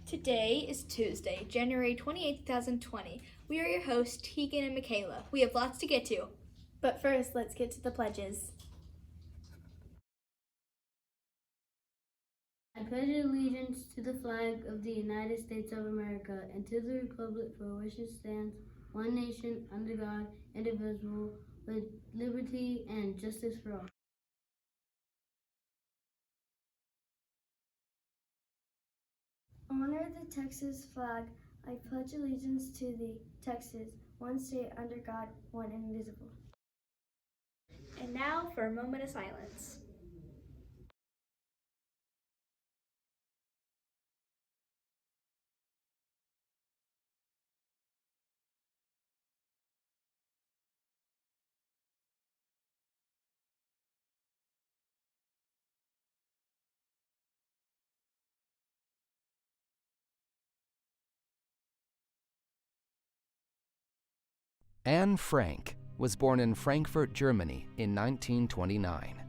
Today is Tuesday, January 28, 2020. We are your hosts, Tegan and Michaela. We have lots to get to. But first, let's get to the pledges. I pledge allegiance to the flag of the United States of America and to the republic for which it stands, one nation, under God, indivisible, with liberty and justice for all. Honor the Texas flag. I pledge allegiance to the Texas, one state under God, one indivisible. And now for a moment of silence. Anne Frank was born in Frankfurt, Germany in 1929.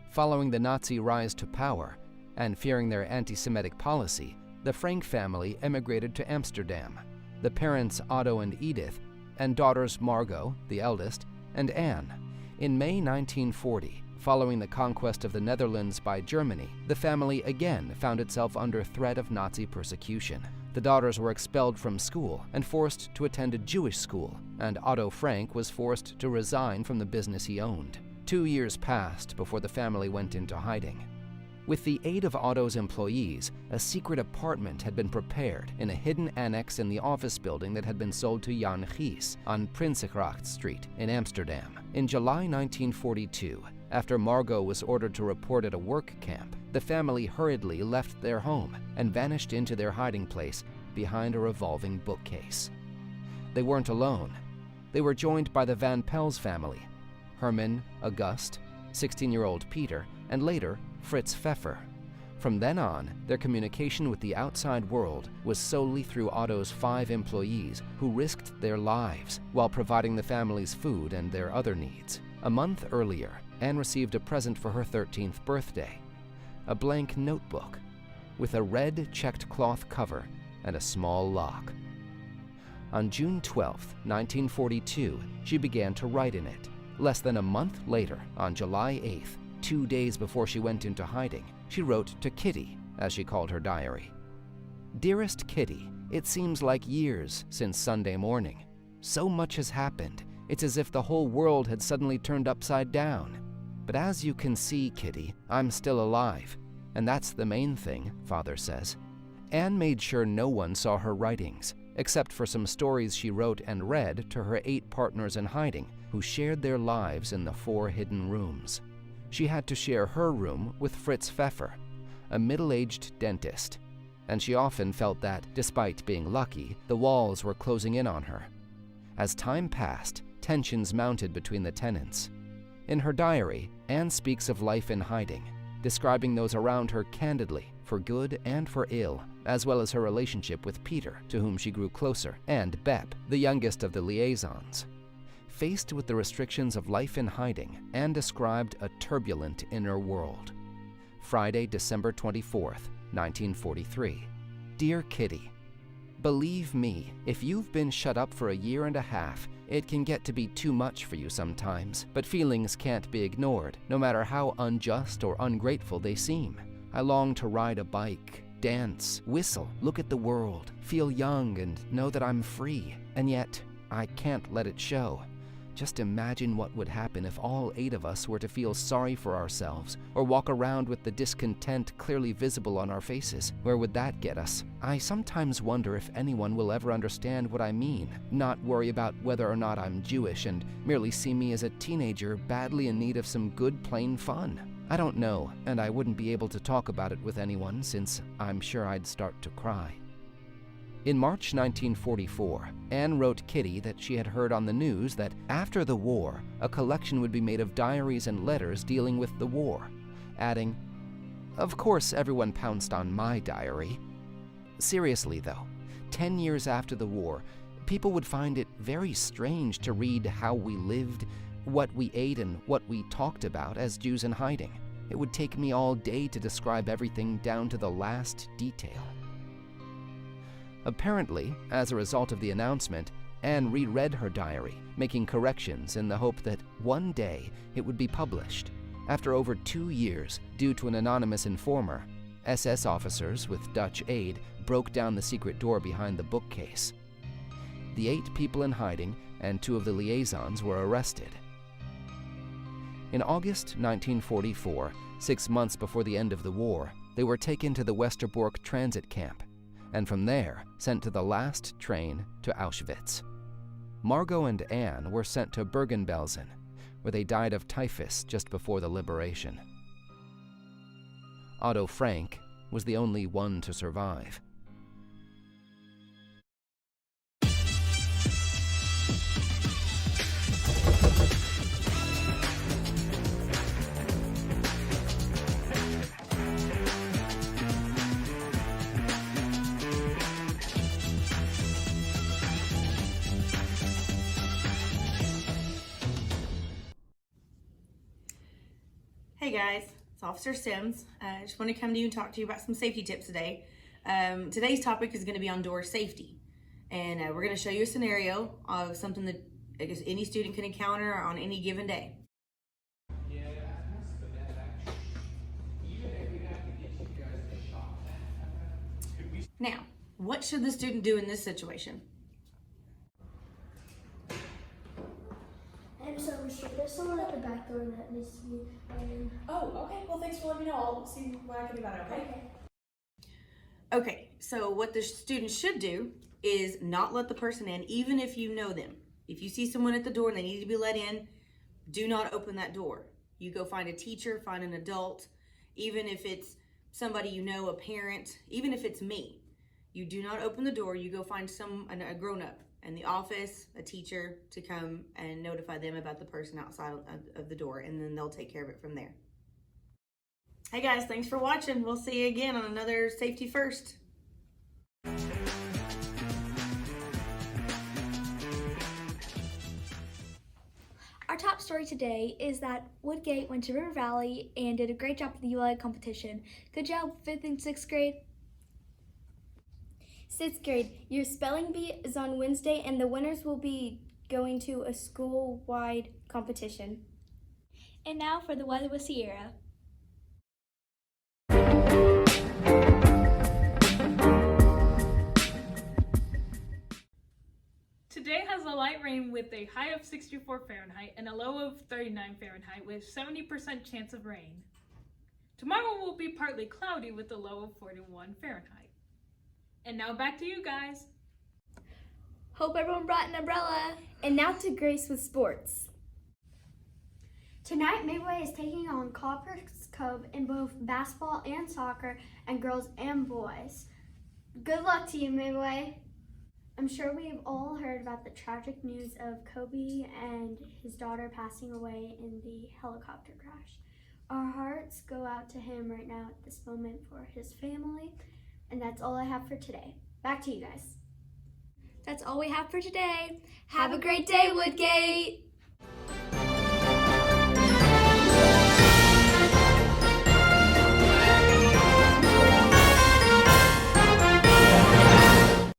Following the Nazi rise to power and fearing their anti-Semitic policy, the Frank family emigrated to Amsterdam. The parents Otto and Edith, and daughters Margot, the eldest, and Anne. In May 1940, following the conquest of the Netherlands by Germany, the family again found itself under threat of Nazi persecution. The daughters were expelled from school and forced to attend a Jewish school, and Otto Frank was forced to resign from the business he owned. 2 years passed before the family went into hiding. With the aid of Otto's employees, a secret apartment had been prepared in a hidden annex in the office building that had been sold to Jan Gies on Prinsengracht Street in Amsterdam. In July 1942, after Margot was ordered to report at a work camp, the family hurriedly left their home and vanished into their hiding place behind a revolving bookcase. They weren't alone. They were joined by the Van Pels family, Herman, August, 16-year-old Peter, and later, Fritz Pfeffer. From then on, their communication with the outside world was solely through Otto's 5 employees who risked their lives while providing the family's food and their other needs. A month earlier, Anne received a present for her 13th birthday, a blank notebook with a red checked cloth cover and a small lock. On June 12, 1942, she began to write in it. Less than a month later, on July 8th, 2 days before she went into hiding, she wrote to Kitty, as she called her diary. Dearest Kitty, it seems like years since Sunday morning. So much has happened. It's as if the whole world had suddenly turned upside down. But as you can see, Kitty, I'm still alive. And that's the main thing, Father says. Anne made sure no one saw her writings, except for some stories she wrote and read to her 8 partners in hiding, who shared their lives in the 4 hidden rooms. She had to share her room with Fritz Pfeffer, a middle-aged dentist, and she often felt that, despite being lucky, the walls were closing in on her. As time passed, tensions mounted between the tenants. In her diary, Anne speaks of life in hiding, describing those around her candidly, for good and for ill, as well as her relationship with Peter, to whom she grew closer, and Bep, the youngest of the liaisons. Faced with the restrictions of life in hiding, Anne described a turbulent inner world. Friday, December 24th, 1943. Dear Kitty, believe me, if you've been shut up for a year and a half, it can get to be too much for you sometimes, but feelings can't be ignored, no matter how unjust or ungrateful they seem. I long to ride a bike, dance, whistle, look at the world, feel young and know that I'm free, and yet I can't let it show. Just imagine what would happen if all 8 of us were to feel sorry for ourselves or walk around with the discontent clearly visible on our faces. Where would that get us? I sometimes wonder if anyone will ever understand what I mean, not worry about whether or not I'm Jewish and merely see me as a teenager badly in need of some good plain fun. I don't know, and I wouldn't be able to talk about it with anyone since I'm sure I'd start to cry. In March 1944, Anne wrote Kitty that she had heard on the news that after the war, a collection would be made of diaries and letters dealing with the war, adding, "Of course everyone pounced on my diary." Seriously though, 10 years after the war, people would find it very strange to read how we lived, what we ate, and what we talked about as Jews in hiding. It would take me all day to describe everything down to the last detail. Apparently, as a result of the announcement, Anne reread her diary, making corrections in the hope that one day it would be published. After over 2 years, due to an anonymous informer, SS officers with Dutch aid broke down the secret door behind the bookcase. The 8 people in hiding and 2 of the liaisons were arrested. In August 1944, 6 months before the end of the war, they were taken to the Westerbork transit camp, and from there sent to the last train to Auschwitz. Margot and Anne were sent to Bergen-Belsen, where they died of typhus just before the liberation. Otto Frank was the only one to survive. Hey guys, it's Officer Sims. I just want to come to you and talk to you about some safety tips today. Today's topic is going to be on door safety. And we're going to show you a scenario of something that I guess any student can encounter on any given day. Now, what should the student do in this situation? And so there's someone at the back door that needs to be in. Oh, okay. Well, thanks for letting me know. I'll see what I can do about it, okay? Okay, so what the student should do is not let the person in, even if you know them. If you see someone at the door and they need to be let in, do not open that door. You go find a teacher, find an adult, even if it's somebody you know, a parent, even if it's me. You do not open the door, you go find a grown-up in the office, a teacher, to come and notify them about the person outside of the door, and then they'll take care of it from there. Hey guys, thanks for watching. We'll see you again on another Safety First. Our top story today is that Woodgate went to River Valley and did a great job at the ULA competition. Good job, 5th and 6th grade. 6th grade, your spelling bee is on Wednesday and the winners will be going to a school-wide competition. And now for the weather with Sierra. Today has a light rain with a high of 64 Fahrenheit and a low of 39 Fahrenheit with 70% chance of rain. Tomorrow will be partly cloudy with a low of 41 Fahrenheit. And now back to you guys. Hope everyone brought an umbrella. And now to Grace with sports. Tonight, Midway is taking on Copper's Cove in both basketball and soccer, and girls and boys. Good luck to you, Midway. I'm sure we have all heard about the tragic news of Kobe and his daughter passing away in the helicopter crash. Our hearts go out to him right now at this moment for his family, and that's all I have for today. Back to you guys. That's all we have for today. Have a great day, Woodgate!